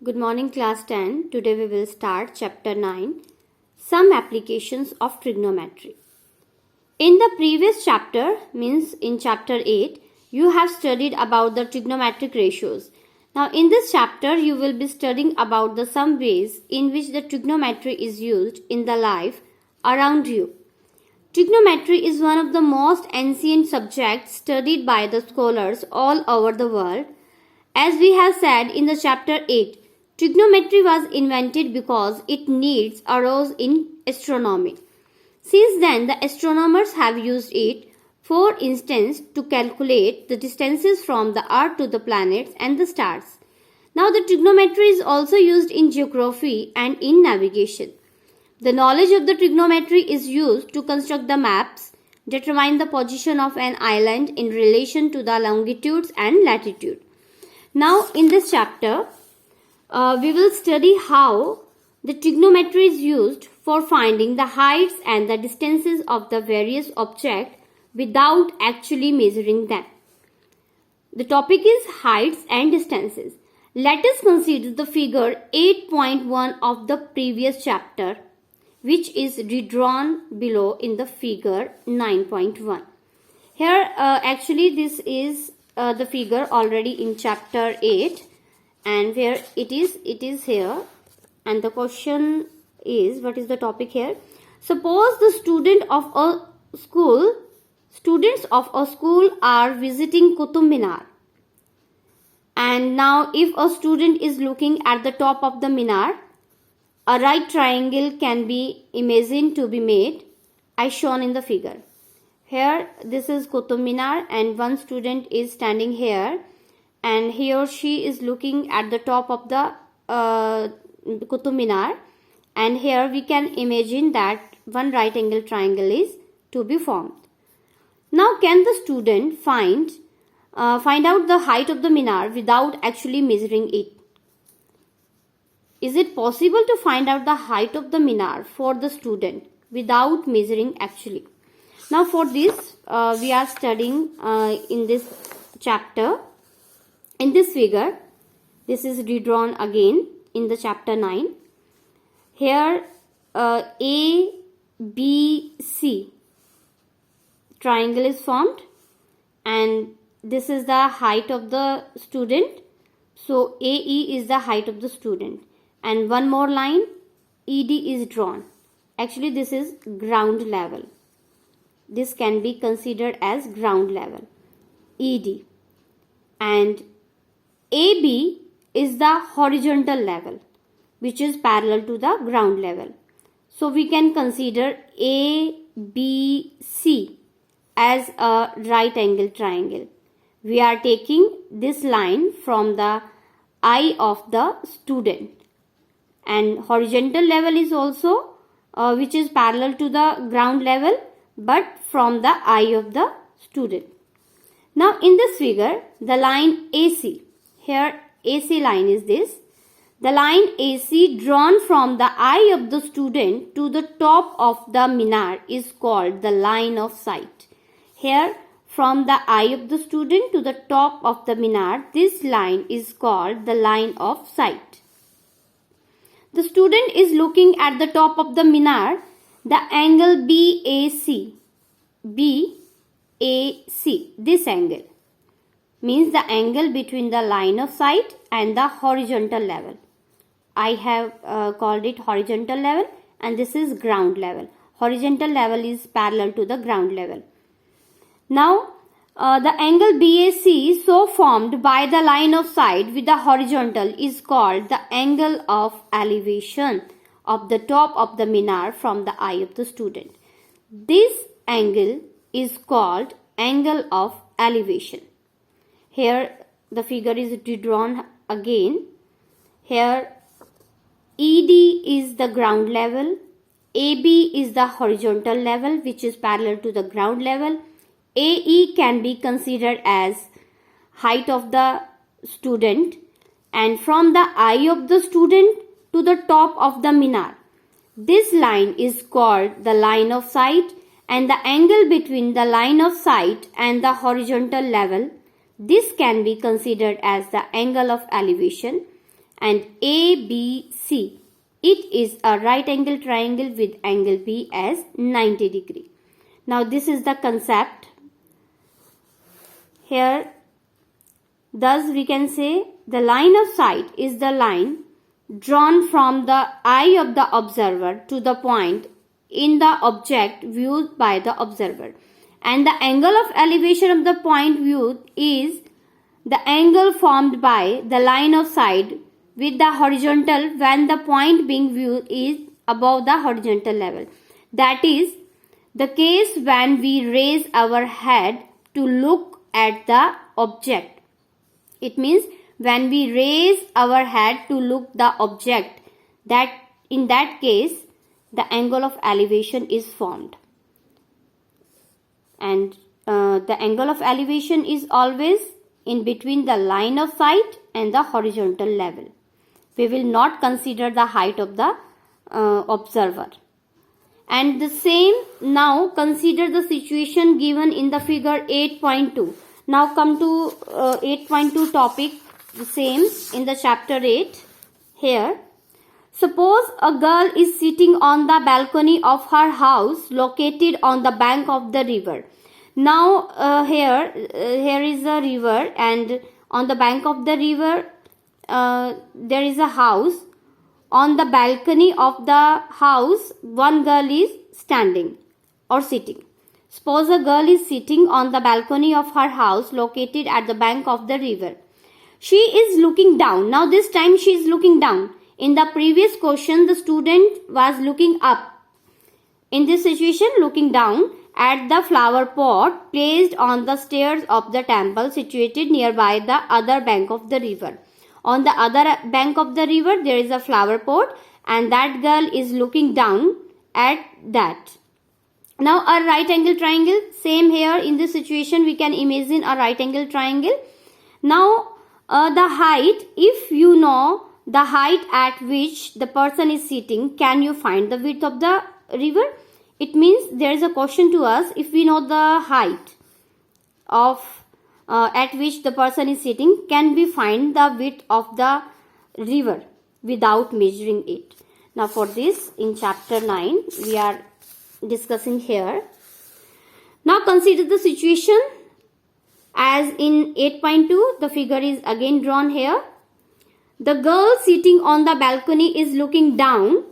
Good morning, class 10. Today we will start chapter 9, Some Applications of Trigonometry. In the previous chapter, means in chapter 8, you have studied about the trigonometric ratios. Now in this chapter, you will be studying about the some ways in which the trigonometry is used in the life around you. Trigonometry is one of the most ancient subjects studied by the scholars all over the world. As we have said in the chapter 8, trigonometry was invented because its needs arose in astronomy. Since then, the astronomers have used it, for instance, to calculate the distances from the Earth to the planets and the stars. Now, the trigonometry is also used in geography and in navigation. The knowledge of the trigonometry is used to construct the maps, determine the position of an island in relation to the longitudes and latitude. Now, in this chapter, we will study how the trigonometry is used for finding the heights and the distances of the various objects without actually measuring them. The topic is heights and distances. Let us consider the figure 8.1 of the previous chapter, which is redrawn below in the figure 9.1. Here actually this is the figure already in chapter 8. And where it is here, and the question is, what is the topic here? Suppose the students of a school are visiting Qutub Minar, and now if a student is looking at the top of the Minar, a right triangle can be imagined to be made as shown in the figure. Here this is Qutub Minar and one student is standing here, and he or she is looking at the top of the Qutub Minar, and here we can imagine that one right angle triangle is to be formed. Now can the student find out the height of the Minar without actually measuring it? Is it possible to find out the height of the Minar for the student without measuring actually? Now for this we are studying in this chapter. In this figure, this is redrawn again in the chapter 9. Here A, B, C triangle is formed, and this is the height of the student. So AE is the height of the student, and one more line ED is drawn. Actually this is ground level. This can be considered as ground level, ED. And AB is the horizontal level, which is parallel to the ground level. So we can consider ABC as a right angle triangle. We are taking this line from the eye of the student, and horizontal level is also which is parallel to the ground level, but from the eye of the student. Now in this figure, the line AC, here AC line is this. The line AC drawn from the eye of the student to the top of the Minar is called the line of sight. Here from the eye of the student to the top of the Minar, this line is called the line of sight. The student is looking at the top of the Minar. The angle BAC, this angle means the angle between the line of sight and the horizontal level. I have called it horizontal level, and this is ground level. Horizontal level is parallel to the ground level. Now the angle BAC so formed by the line of sight with the horizontal is called the angle of elevation of the top of the Minar from the eye of the student. This angle is called angle of elevation. Here the figure is redrawn again. Here ED is the ground level, AB is the horizontal level which is parallel to the ground level, AE can be considered as height of the student, and from the eye of the student to the top of the Minar, this line is called the line of sight, and the angle between the line of sight and the horizontal level, this can be considered as the angle of elevation, and ABC. It is a right angle triangle with angle B as 90 degree. Now this is the concept. Here, thus we can say the line of sight is the line drawn from the eye of the observer to the point in the object viewed by the observer, and the angle of elevation of the point viewed is the angle formed by the line of sight with the horizontal when the point being viewed is above the horizontal level. That is the case when we raise our head to look at the object. It means when we raise our head to look the object, that in that case the angle of elevation is formed. And the angle of elevation is always in between the line of sight and the horizontal level. We will not consider the height of the observer. And the same, now consider the situation given in the figure 8.2. Now come to 8.2 topic, the same in the chapter 8. Here, suppose a girl is sitting on the balcony of her house located on the bank of the river. Now here is a river, and on the bank of the river there is a house. On the balcony of the house, one girl is standing or sitting. Suppose a girl is sitting on the balcony of her house located at the bank of the river. She is looking down. Now this time she is looking down. In the previous question, the student was looking up. In this situation, looking down at the flower pot placed on the stairs of the temple situated nearby the other bank of the river. On the other bank of the river, there is a flower pot, and that girl is looking down at that. Now a right angle triangle, same here in this situation we can imagine a right angle triangle. Now the height, if you know the height at which the person is sitting, can you find the width of the river? It means there is a question to us, if we know the height of at which the person is sitting, can we find the width of the river without measuring it? Now for this, in chapter 9 we are discussing here. Now consider the situation as in 8.2, the figure is again drawn here. The girl sitting on the balcony is looking down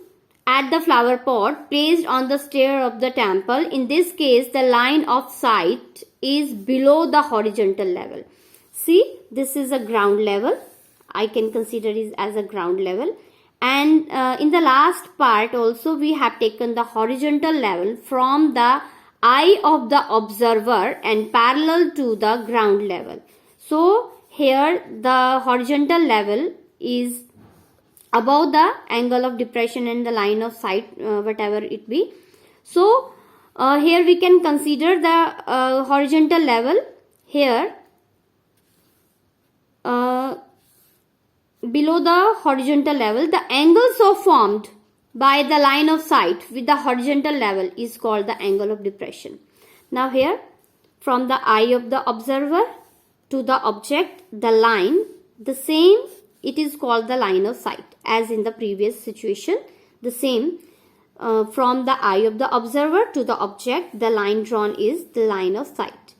at the flower pot placed on the stair of the temple. In this case, the line of sight is below the horizontal level. See, this is a ground level. I can consider it as a ground level. And in the last part also we have taken the horizontal level from the eye of the observer and parallel to the ground level. So here the horizontal level is above the angle of depression and the line of sight, whatever it be. So here we can consider the horizontal level here below the horizontal level. The angle so formed by the line of sight with the horizontal level is called the angle of depression. Now here, from the eye of the observer to the object, the line, the same, it is called the line of sight. As in the previous situation, the same, from the eye of the observer to the object, the line drawn is the line of sight.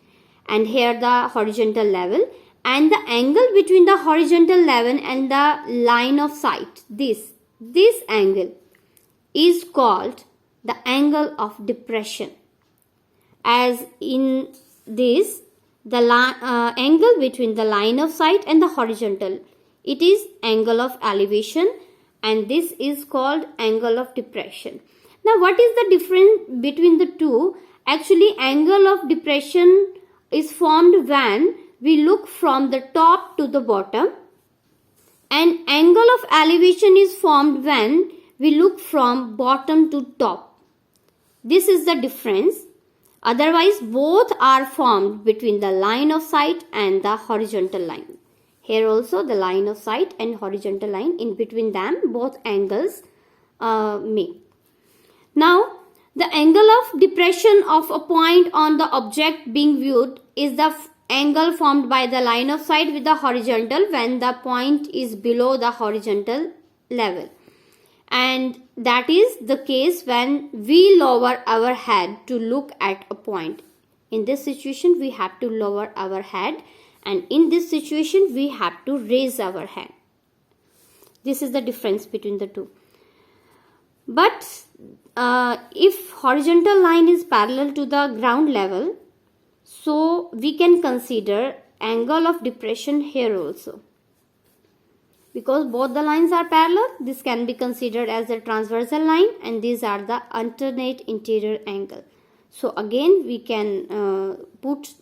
And here the horizontal level, and the angle between the horizontal level and the line of sight, this angle is called the angle of depression. As in this, the angle between the line of sight and the horizontal, it is angle of elevation, and this is called angle of depression. Now what is the difference between the two? Actually, angle of depression is formed when we look from the top to the bottom, and angle of elevation is formed when we look from bottom to top. This is the difference. Otherwise, both are formed between the line of sight and the horizontal line. Here also the line of sight and horizontal line, in between them both angles make. Now the angle of depression of a point on the object being viewed is the angle formed by the line of sight with the horizontal when the point is below the horizontal level. And that is the case when we lower our head to look at a point. In this situation, we have to lower our head, and in this situation, we have to raise our hand. This is the difference between the two. But if horizontal line is parallel to the ground level, so we can consider angle of depression here also. Because both the lines are parallel, this can be considered as a transversal line, and these are the alternate interior angle. So again, we can put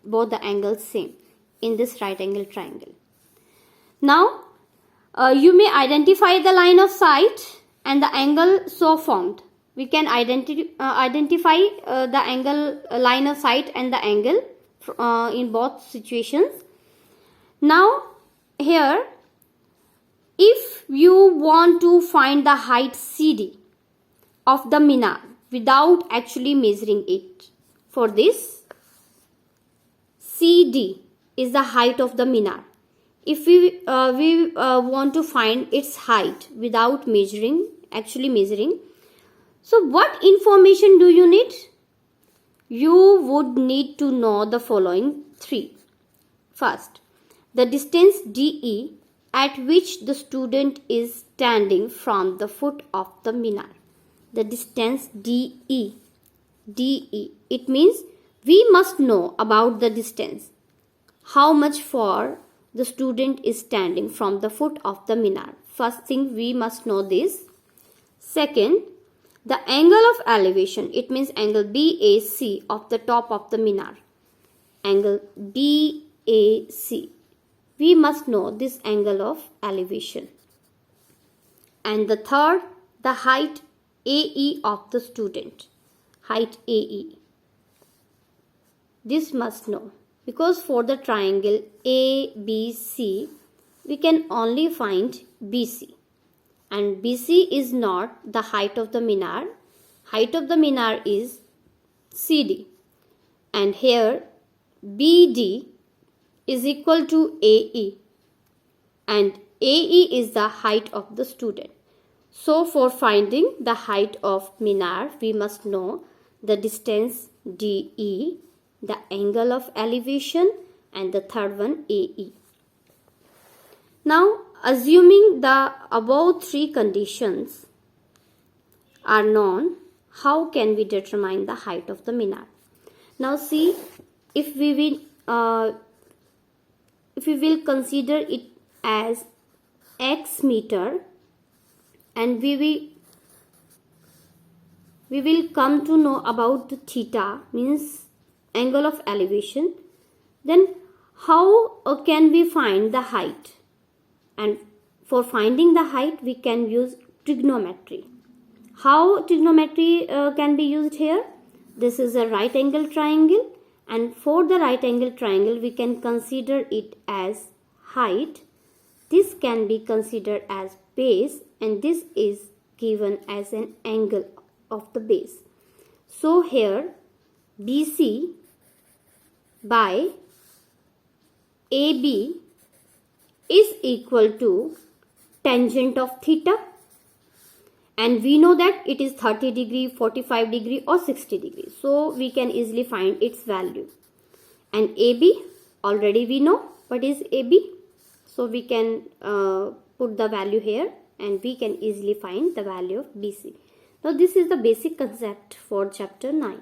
both the angles same in this right angle triangle. Now, you may identify the line of sight and the angle so formed. We can identify the angle line of sight and the angle in both situations. Now, here, if you want to find the height CD of the minar without actually measuring it, for this, CD is the height of the minar. If we want to find its height without actually measuring, so what information do you need? You would need to know the following three. First, the distance DE at which the student is standing from the foot of the minar. The distance DE. It means we must know about the distance. How much for the student is standing from the foot of the minar. First thing, we must know this. Second, the angle of elevation. It means angle BAC of the top of the minar. Angle BAC. We must know this angle of elevation. And the third, the height AE of the student. Height AE. This must know. Because for the triangle ABC, we can only find BC. And BC is not the height of the minar. Height of the minar is CD. And here BD is equal to AE. And AE is the height of the student. So for finding the height of minar, we must know the distance DE, the angle of elevation, and the third one AE. Now, assuming the above three conditions are known, how can we determine the height of the minar? Now see, if we will consider it as x meter, and we will come to know about the theta, means angle of elevation, then how can we find the height? And for finding the height, we can use trigonometry. How trigonometry can be used here? This is a right angle triangle, and for the right angle triangle, we can consider it as height. This can be considered as base, and this is given as an angle of the base. So here BC by AB is equal to tangent of theta, and we know that it is 30 degree, 45 degree or 60 degree. So we can easily find its value. And AB, already we know what is AB. So we can put the value here, and we can easily find the value of BC. Now this is the basic concept for chapter 9.